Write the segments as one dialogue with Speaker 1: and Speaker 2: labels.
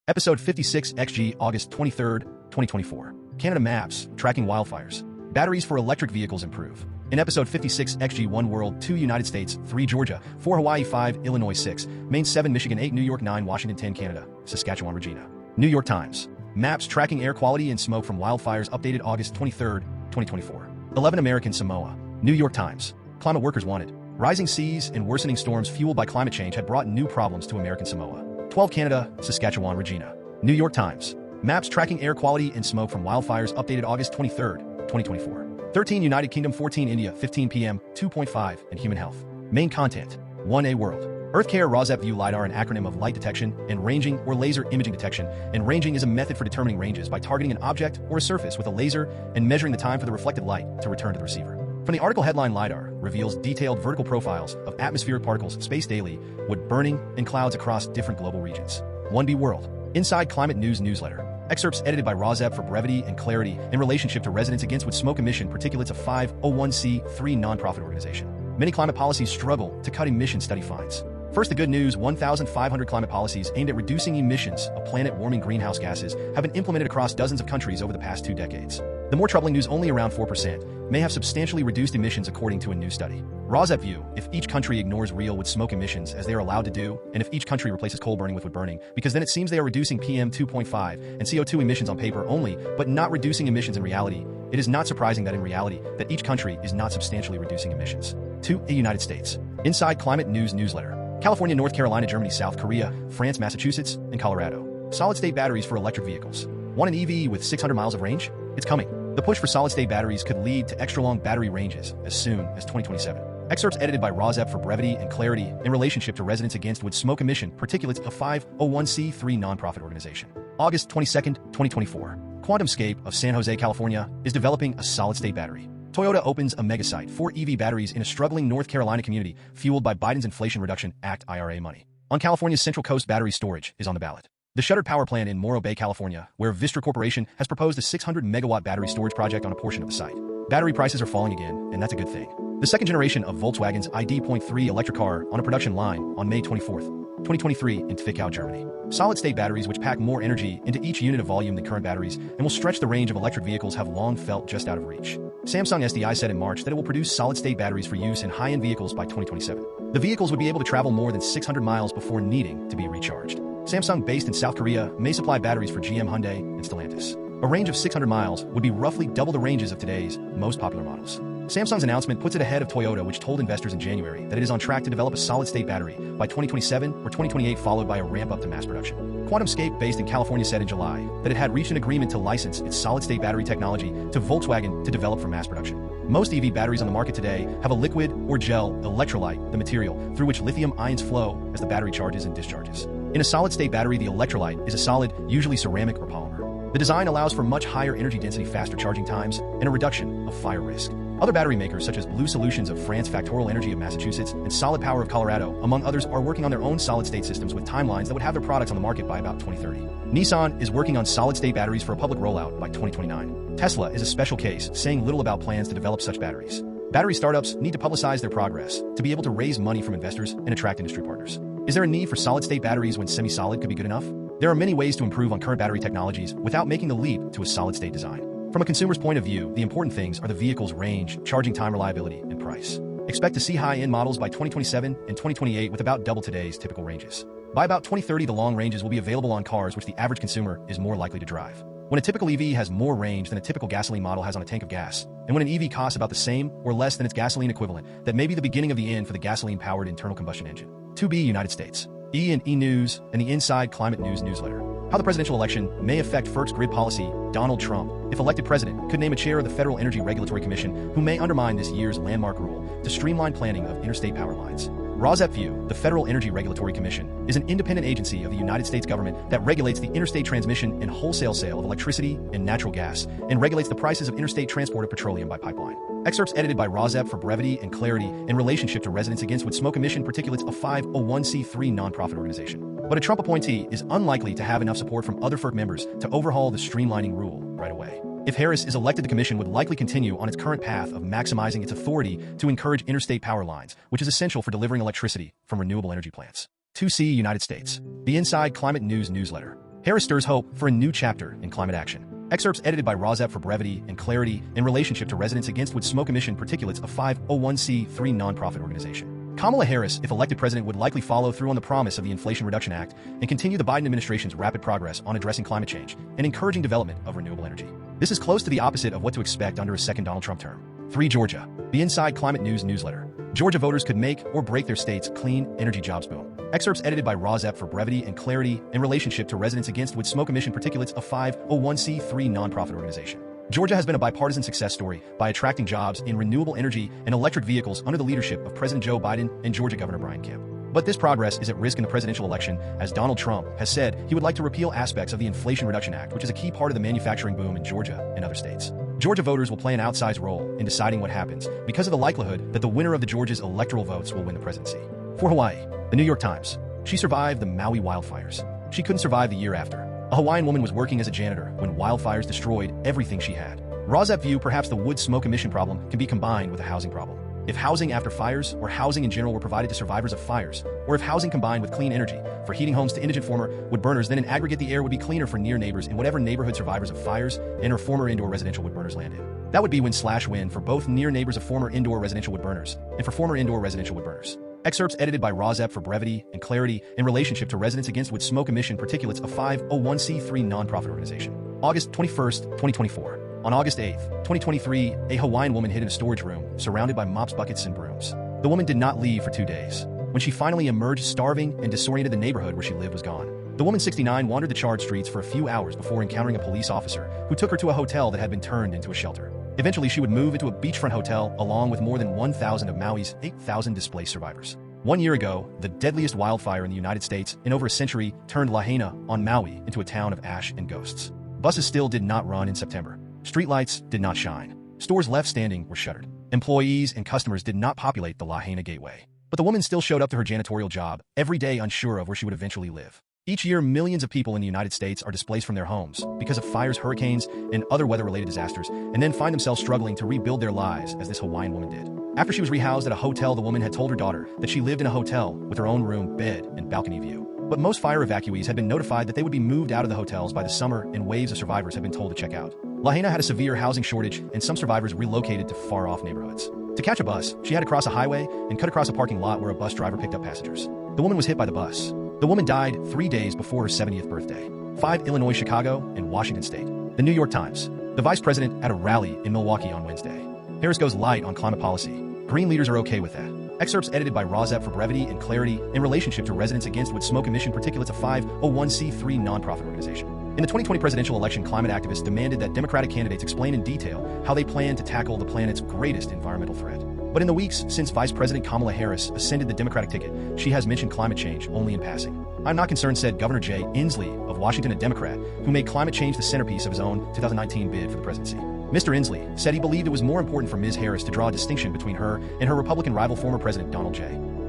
Speaker 1: Episode 56 XG, August 23rd, 2024. Canada Maps, Tracking Wildfires. Batteries for electric vehicles improve. In episode 56 XG, 1 World, 2 United States, 3 Georgia, 4 Hawaii, 5 Illinois, 6 Maine, 7 Michigan, 8 New York, 9 Washington, 10 Canada, Saskatchewan, Regina. New York Times. Maps tracking air quality and smoke from wildfires updated August 23rd, 2024. 11 American Samoa. New York Times. Climate workers wanted. Rising seas and worsening storms fueled by climate change had brought new problems to American Samoa. 12 Canada, Saskatchewan, Regina. New York Times. Maps tracking air quality and smoke from wildfires updated August 23rd, 2024. 13 United Kingdom, 14 India, 15 p.m., 2.5 and human health. Main content. 1A World. EarthCare ROSEP View LiDAR, an acronym of light detection and ranging or laser imaging detection, and ranging is a method for determining ranges by targeting an object or a surface with a laser and measuring the time for the reflected light to return to the receiver. From the article headline, LiDAR reveals detailed vertical profiles of atmospheric particles, space daily, wood burning, and clouds across different global regions. 1B World. Inside Climate News Newsletter. Excerpts edited by ROSEP for brevity and clarity in relationship to residents against wood smoke emission particulates of 501c3 nonprofit organization. Many climate policies struggle to cut emission study finds. First, the good news: 1,500 climate policies aimed at reducing emissions of planet-warming greenhouse gases have been implemented across dozens of countries over the past 2 decades. The more troubling news: only around 4% may have substantially reduced emissions according to a new study. ROSEP View: if each country ignores real wood smoke emissions as they are allowed to do, and if each country replaces coal burning with wood burning, because then it seems they are reducing PM 2.5 and CO2 emissions on paper only, but not reducing emissions in reality, it is not surprising that in reality, that each country is not substantially reducing emissions. 2. The United States. Inside Climate News Newsletter. California, North Carolina, Germany, South Korea, France, Massachusetts, and Colorado. Solid-state batteries for electric vehicles. Want an EV with 600 miles of range? It's coming. The push for solid-state batteries could lead to extra-long battery ranges as soon as 2027. Excerpts edited by ROSEP for brevity and clarity in relationship to residents against wood smoke emission particulates of 501c3 nonprofit organization. August 22nd, 2024. QuantumScape of San Jose, California, is developing a solid-state battery. Toyota opens a mega site for EV batteries in a struggling North Carolina community fueled by Biden's Inflation Reduction Act IRA money. On California's Central Coast, battery storage is on the ballot. The shuttered power plant in Morro Bay, California, where Vistra Corporation has proposed a 600-megawatt battery storage project on a portion of the site. Battery prices are falling again, and that's a good thing. The second generation of Volkswagen's ID.3 electric car on a production line on May 24th, 2023 in Twickau, Germany. Solid-state batteries, which pack more energy into each unit of volume than current batteries and will stretch the range of electric vehicles, have long felt just out of reach. Samsung SDI said in March that it will produce solid-state batteries for use in high-end vehicles by 2027. The vehicles would be able to travel more than 600 miles before needing to be recharged. Samsung, based in South Korea, may supply batteries for GM, Hyundai, and Stellantis. A range of 600 miles would be roughly double the ranges of today's most popular models. Samsung's announcement puts it ahead of Toyota, which told investors in January that it is on track to develop a solid-state battery by 2027 or 2028, followed by a ramp-up to mass production. QuantumScape, based in California, said in July that it had reached an agreement to license its solid-state battery technology to Volkswagen to develop for mass production. Most EV batteries on the market today have a liquid or gel electrolyte, the material through which lithium ions flow as the battery charges and discharges. In a solid-state battery, the electrolyte is a solid, usually ceramic or polymer. The design allows for much higher energy density, faster charging times, and a reduction of fire risk. Other battery makers such as Blue Solutions of France, Factorial Energy of Massachusetts, and Solid Power of Colorado, among others, are working on their own solid-state systems with timelines that would have their products on the market by about 2030. Nissan is working on solid-state batteries for a public rollout by 2029. Tesla is a special case, saying little about plans to develop such batteries. Battery startups need to publicize their progress to be able to raise money from investors and attract industry partners. Is there a need for solid-state batteries when semi-solid could be good enough? There are many ways to improve on current battery technologies without making the leap to a solid-state design. From a consumer's point of view, the important things are the vehicle's range, charging time, reliability, and price. Expect to see high-end models by 2027 and 2028 with about double today's typical ranges. By about 2030, the long ranges will be available on cars which the average consumer is more likely to drive. When a typical EV has more range than a typical gasoline model has on a tank of gas, and when an EV costs about the same or less than its gasoline equivalent, that may be the beginning of the end for the gasoline-powered internal combustion engine. 2B United States. E&E News and the Inside Climate News Newsletter. How the presidential election may affect FERC's grid policy. Donald Trump, if elected president, could name a chair of the Federal Energy Regulatory Commission who may undermine this year's landmark rule to streamline planning of interstate power lines. ROSEP View, the Federal Energy Regulatory Commission, is an independent agency of the United States government that regulates the interstate transmission and wholesale sale of electricity and natural gas, and regulates the prices of interstate transport of petroleum by pipeline. Excerpts edited by ROSEP for brevity and clarity in relationship to residents against wood smoke emission particulates of 501c3 nonprofit organization. But a Trump appointee is unlikely to have enough support from other FERC members to overhaul the streamlining rule right away. If Harris is elected, the commission would likely continue on its current path of maximizing its authority to encourage interstate power lines, which is essential for delivering electricity from renewable energy plants. 2C United States. The Inside Climate News Newsletter. Harris stirs hope for a new chapter in climate action. Excerpts edited by Rozep for brevity and clarity in relationship to residents against wood smoke emission particulates of 501c3 nonprofit organization. Kamala Harris, if elected president, would likely follow through on the promise of the Inflation Reduction Act and continue the Biden administration's rapid progress on addressing climate change and encouraging development of renewable energy. This is close to the opposite of what to expect under a second Donald Trump term. 3. Georgia. The Inside Climate News newsletter. Georgia voters could make or break their state's clean energy jobs boom. Excerpts edited by Rozep for brevity and clarity in relationship to residents against wood smoke emission particulates of 501c3 nonprofit organization. Georgia has been a bipartisan success story by attracting jobs in renewable energy and electric vehicles under the leadership of President Joe Biden and Georgia Governor Brian Kemp. But this progress is at risk in the presidential election, as Donald Trump has said he would like to repeal aspects of the Inflation Reduction Act, which is a key part of the manufacturing boom in Georgia and other states. Georgia voters will play an outsized role in deciding what happens because of the likelihood that the winner of the Georgia's electoral votes will win the presidency. For Hawaii, the New York Times. She survived the Maui wildfires. She couldn't survive the year after. A Hawaiian woman was working as a janitor when wildfires destroyed everything she had. Rozep view perhaps the wood smoke emission problem can be combined with a housing problem. If housing after fires or housing in general were provided to survivors of fires, or if housing combined with clean energy for heating homes to indigent former wood burners, then in aggregate the air would be cleaner for near neighbors in whatever neighborhood survivors of fires and or former indoor residential wood burners land in. That would be win/win for both near neighbors of former indoor residential wood burners and for former indoor residential wood burners. Excerpts edited by Rozep for brevity and clarity in relationship to residents against wood smoke emission particulates of 501c3 nonprofit organization. August 21st, 2024. On August 8th, 2023, a Hawaiian woman hid in a storage room surrounded by mops, buckets, and brooms. The woman did not leave for 2 days. When she finally emerged, starving and disoriented, the neighborhood where she lived was gone. The woman, 69, wandered the charred streets for a few hours before encountering a police officer who took her to a hotel that had been turned into a shelter. Eventually, she would move into a beachfront hotel along with more than 1,000 of Maui's 8,000 displaced survivors. 1 year ago, the deadliest wildfire in the United States in over a century turned Lahaina on Maui into a town of ash and ghosts. Buses still did not run in September. Streetlights did not shine. Stores left standing were shuttered. Employees and customers did not populate the Lahaina gateway. But the woman still showed up to her janitorial job, every day unsure of where she would eventually live. Each year, millions of people in the United States are displaced from their homes because of fires, hurricanes, and other weather-related disasters, and then find themselves struggling to rebuild their lives as this Hawaiian woman did. After she was rehoused at a hotel, the woman had told her daughter that she lived in a hotel with her own room, bed, and balcony view. But most fire evacuees had been notified that they would be moved out of the hotels by the summer, and waves of survivors had been told to check out. Lahaina had a severe housing shortage, and some survivors relocated to far-off neighborhoods. To catch a bus, she had to cross a highway and cut across a parking lot where a bus driver picked up passengers. The woman was hit by the bus. The woman died 3 days before her 70th birthday. 5. Illinois, Chicago, and Washington State. The New York Times. The vice president at a rally in Milwaukee on Wednesday. Harris goes light on climate policy. Green leaders are okay with that. Excerpts edited by Rozep for brevity and clarity in relationship to residents against wood smoke emission particulates of 501c3 nonprofit organization. In the 2020 presidential election, climate activists demanded that Democratic candidates explain in detail how they plan to tackle the planet's greatest environmental threat. But in the weeks since Vice President Kamala Harris ascended the Democratic ticket, she has mentioned climate change only in passing. "I'm not concerned," said Governor Jay Inslee of Washington, a Democrat, who made climate change the centerpiece of his own 2019 bid for the presidency. Mr. Inslee said he believed it was more important for Ms. Harris to draw a distinction between her and her Republican rival, former President Donald J.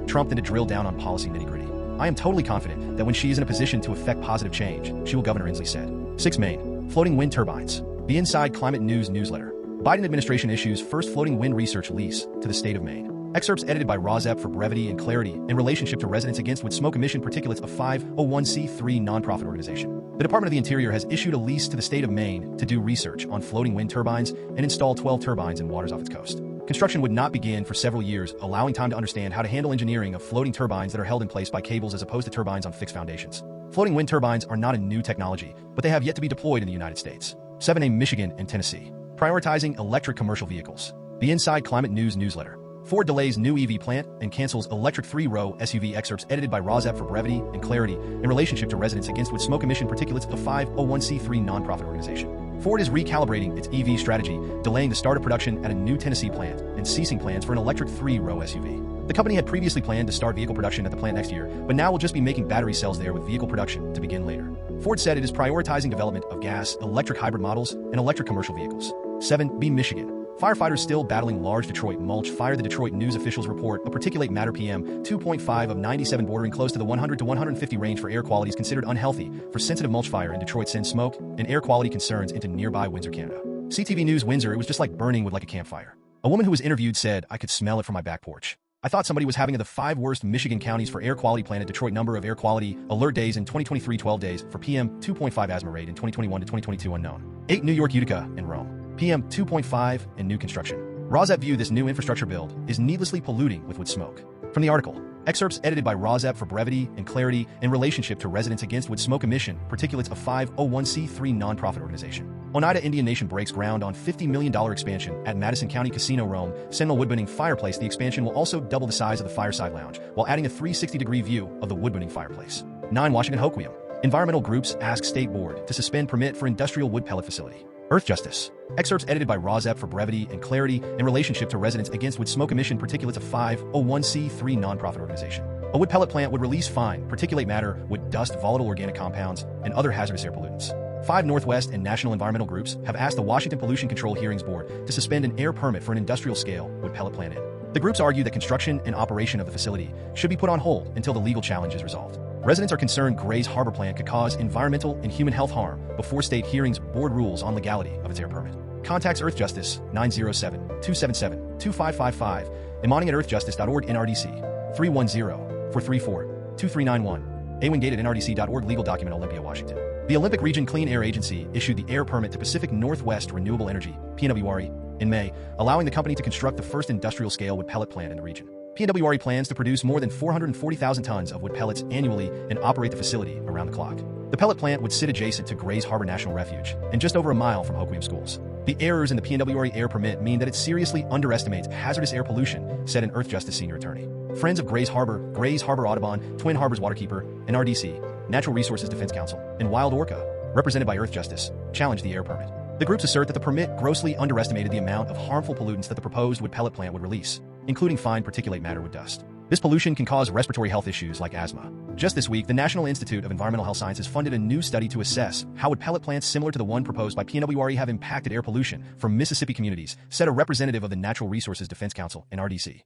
Speaker 1: Trump, than to drill down on policy nitty-gritty. "I am totally confident that when she is in a position to effect positive change, she will," Governor Inslee said. 6. Maine. Floating wind turbines. The Inside Climate News newsletter. Biden administration issues first floating wind research lease to the state of Maine. Excerpts edited by Rozep for brevity and clarity in relationship to residents against wood smoke emission particulates of 501c3 nonprofit organization. The Department of the Interior has issued a lease to the state of Maine to do research on floating wind turbines and install 12 turbines in waters off its coast. Construction would not begin for several years, allowing time to understand how to handle engineering of floating turbines that are held in place by cables as opposed to turbines on fixed foundations. Floating wind turbines are not a new technology, but they have yet to be deployed in the United States. 7. Michigan and Tennessee. Prioritizing electric commercial vehicles. The Inside Climate News newsletter. Ford delays new EV plant and cancels electric 3-row SUV. Excerpts edited by Rozep for brevity and clarity in relationship to residents against wood smoke emission particulates of 501c3 nonprofit organization. Ford is recalibrating its EV strategy, delaying the start of production at a new Tennessee plant and ceasing plans for an electric 3-row SUV. The company had previously planned to start vehicle production at the plant next year, but now will just be making battery cells there, with vehicle production to begin later. Ford said it is prioritizing development of gas, electric hybrid models, and electric commercial vehicles. 7. Michigan. Firefighters still battling large Detroit mulch fire. The Detroit News officials report a particulate matter PM 2.5 of 97 bordering close to the 100 to 150 range for air quality is considered unhealthy for sensitive mulch fire in Detroit, sends smoke and air quality concerns into nearby Windsor, Canada. CTV News Windsor. It was just like burning wood like a campfire. A woman who was interviewed said, "I could smell it from my back porch." I thought somebody was having the 5 worst Michigan counties for air quality plan at Detroit number of air quality alert days in 2023 12 days for PM 2.5 asthma rate in 2021 to 2022 unknown. 8 New York, Utica, and Rome. PM 2.5 and new construction. Rosep view this new infrastructure build is needlessly polluting with wood smoke. From the article, excerpts edited by Rosep for brevity and clarity in relationship to Residents Against Wood Smoke Emission Particulates, a 501c3 nonprofit organization. Oneida Indian Nation breaks ground on $50 million expansion at Madison County Casino Rome Sentinel Woodburning Fireplace. The expansion will also double the size of the Fireside Lounge while adding a 360-degree view of the Woodburning Fireplace. 9 Washington Hoquiam. Environmental groups ask State Board to suspend permit for industrial wood pellet facility. Earth Justice. Excerpts edited by Rosep for brevity and clarity in relationship to Residents Against Wood Smoke Emission Particulates, a 501c3 nonprofit organization. A wood pellet plant would release fine particulate matter, wood dust, volatile organic compounds, and other hazardous air pollutants. 5 Northwest and national environmental groups have asked the Washington Pollution Control Hearings Board to suspend an air permit for an industrial-scale wood pellet plant in. The groups argue that construction and operation of the facility should be put on hold until the legal challenge is resolved. Residents are concerned Gray's Harbor plant could cause environmental and human health harm before state hearings board rules on legality of its air permit. Contacts Earth Justice 907-277-2555 and Monning at earthjustice.org. NRDC 310-434-2391. awingate at nrdc.org. Legal document, Olympia, Washington. The Olympic Region Clean Air Agency issued the air permit to Pacific Northwest Renewable Energy, PNWRE, in May, allowing the company to construct the first industrial-scale wood pellet plant in the region. PNWRE plans to produce more than 440,000 tons of wood pellets annually and operate the facility around the clock. The pellet plant would sit adjacent to Gray's Harbor National Refuge and just over a mile from Hoquiam schools. The errors in the PNWRE air permit mean that it seriously underestimates hazardous air pollution, said an Earth Justice senior attorney. Friends of Gray's Harbor Audubon, Twin Harbors Waterkeeper, NRDC, Natural Resources Defense Council, and Wild Orca, represented by Earth Justice, challenged the air permit. The groups assert that the permit grossly underestimated the amount of harmful pollutants that the proposed wood pellet plant would release, including fine particulate matter wood dust. This pollution can cause respiratory health issues like asthma. Just this week, the National Institute of Environmental Health Sciences funded a new study to assess how would pellet plants similar to the one proposed by PNWRE have impacted air pollution from Mississippi communities, said a representative of the Natural Resources Defense Council, NRDC.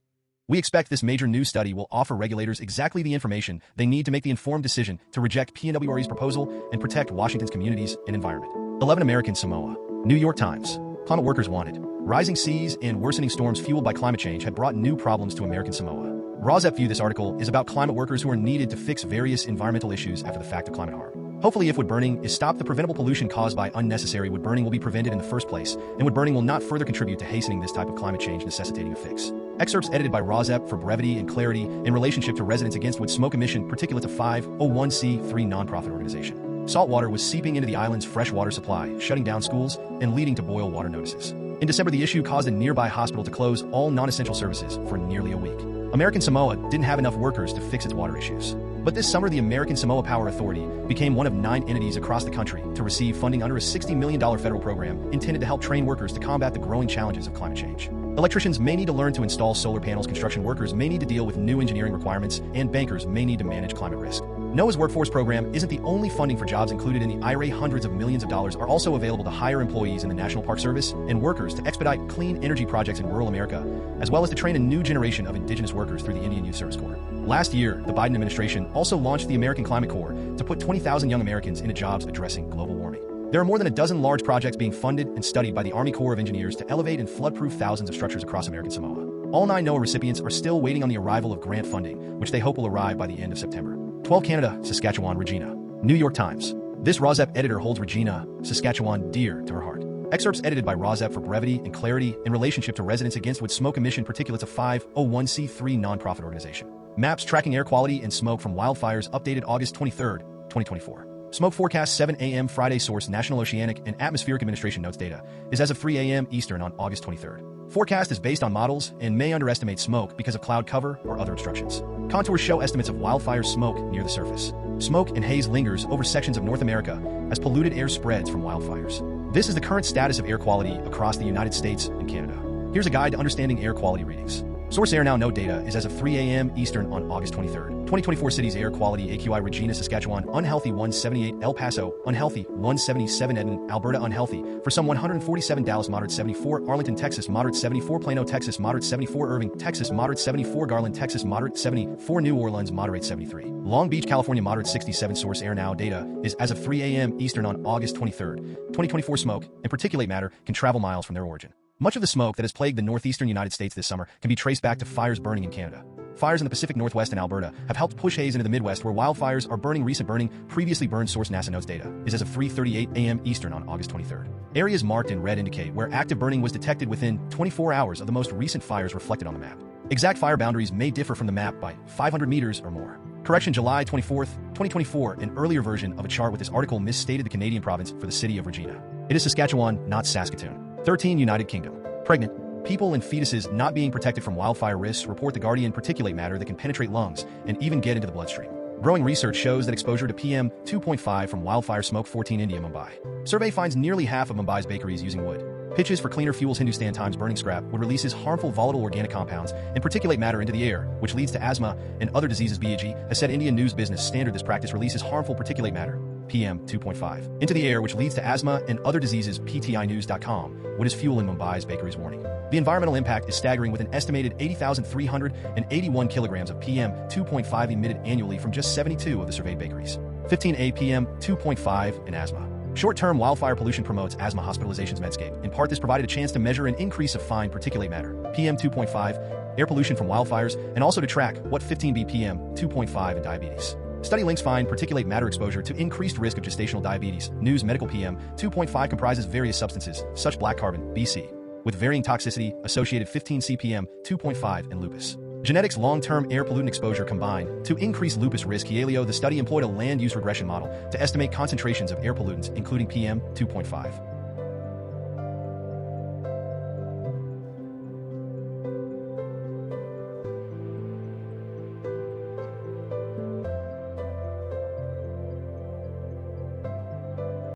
Speaker 1: We expect this major new study will offer regulators exactly the information they need to make the informed decision to reject PNWRE's proposal and protect Washington's communities and environment. 11 American Samoa. New York Times. Climate workers wanted. Rising seas and worsening storms fueled by climate change have brought new problems to American Samoa. Rosep view this article is about climate workers who are needed to fix various environmental issues after the fact of climate harm. Hopefully, if wood burning is stopped, the preventable pollution caused by unnecessary wood burning will be prevented in the first place, and wood burning will not further contribute to hastening this type of climate change necessitating a fix. Excerpts edited by Rosep for brevity and clarity in relationship to Residents Against Wood Smoke Emission Particulates, a 501c3 nonprofit organization. Saltwater was seeping into the island's freshwater supply, shutting down schools and leading to boil water notices. In December, the issue caused a nearby hospital to close all non-essential services for nearly a week. American Samoa didn't have enough workers to fix its water issues. But this summer, the American Samoa Power Authority became one of 9 entities across the country to receive funding under a $60 million federal program intended to help train workers to combat the growing challenges of climate change. Electricians may need to learn to install solar panels, construction workers may need to deal with new engineering requirements, and bankers may need to manage climate risk. NOAA's workforce program isn't the only funding for jobs included in the IRA. Hundreds of millions of dollars are also available to hire employees in the National Park Service and workers to expedite clean energy projects in rural America, as well as to train a new generation of indigenous workers through the Indian Youth Service Corps. Last year, the Biden administration also launched the American Climate Corps to put 20,000 young Americans into jobs addressing global warming. There are more than a dozen large projects being funded and studied by the Army Corps of Engineers to elevate and flood-proof thousands of structures across American Samoa. All 9 NOAA recipients are still waiting on the arrival of grant funding, which they hope will arrive by the end of September. 12 Canada, Saskatchewan, Regina. New York Times. This Rosep editor holds Regina, Saskatchewan dear to her heart. Excerpts edited by Rosep for brevity and clarity in relationship to Residents Against Wood Smoke Emission Particulates, a 501c3 nonprofit organization. Maps tracking air quality and smoke from wildfires updated August 23, 2024. Smoke forecast 7 a.m. Friday. Source National Oceanic and Atmospheric Administration notes data is as of 3 a.m. Eastern on August 23rd. Forecast is based on models and may underestimate smoke because of cloud cover or other obstructions. Contours show estimates of wildfire smoke near the surface. Smoke and haze lingers over sections of North America as polluted air spreads from wildfires. This is the current status of air quality across the United States and Canada. Here's a guide to understanding air quality readings. Source Air Now note data is as of 3 a.m. Eastern on August 23rd. 2024 cities air quality AQI: Regina, Saskatchewan, unhealthy 178, El Paso, unhealthy 177, Edmonton, Alberta, unhealthy for some 147, Dallas, moderate 74, Arlington, Texas, moderate 74, Plano, Texas, moderate 74, Irving, Texas, moderate 74, Garland, Texas, moderate 74, New Orleans, moderate 73, Long Beach, California, moderate 67. Source Air Now data is as of 3 a.m. Eastern on August 23rd. 2024 smoke and particulate matter can travel miles from their origin. Much of the smoke that has plagued the northeastern United States this summer can be traced back to fires burning in Canada. Fires in the Pacific Northwest and Alberta have helped push haze into the Midwest, where wildfires are burning. Recent burning previously burned, source NASA notes data, is as of 3:38 a.m. Eastern on August 23rd. Areas marked in red indicate where active burning was detected within 24 hours of the most recent fires reflected on the map. Exact fire boundaries may differ from the map by 500 meters or more. Correction: July 24th, 2024, an earlier version of a chart with this article misstated the Canadian province for the city of Regina. It is Saskatchewan, not Saskatoon. 13. United Kingdom. Pregnant people and fetuses not being protected from wildfire risks, report the Guardian. Particulate matter that can penetrate lungs and even get into the bloodstream. Growing research shows that exposure to PM 2.5 from wildfire smoke. 14. India, Mumbai. Survey finds nearly half of Mumbai's bakeries using wood. Pitches for cleaner fuels. Hindustan Times. Burning scrap wood releases harmful volatile organic compounds and particulate matter into the air, which leads to asthma and other diseases. BAG has said Indian News Business Standard this practice releases harmful particulate matter, PM 2.5, into the air, which leads to asthma and other diseases. PTInews.com. What is fuel in Mumbai's bakeries? Warning. The environmental impact is staggering, with an estimated 80,381 kilograms of PM 2.5 emitted annually from just 72 of the surveyed bakeries. 15. PM 2.5 and asthma. Short-term wildfire pollution promotes asthma hospitalizations. Medscape. In part, this provided a chance to measure an increase of fine particulate matter, PM 2.5, air pollution from wildfires, and also to track what 15 PM 2.5 and diabetes. Study links fine particulate matter exposure to increased risk of gestational diabetes. News Medical. PM 2.5 comprises various substances, such black carbon, BC, with varying toxicity associated. 15 CPM 2.5 and lupus. Genetics. Long-term air pollutant exposure combined to increase lupus risk. Helio. The study employed a land use regression model to estimate concentrations of air pollutants, including PM 2.5.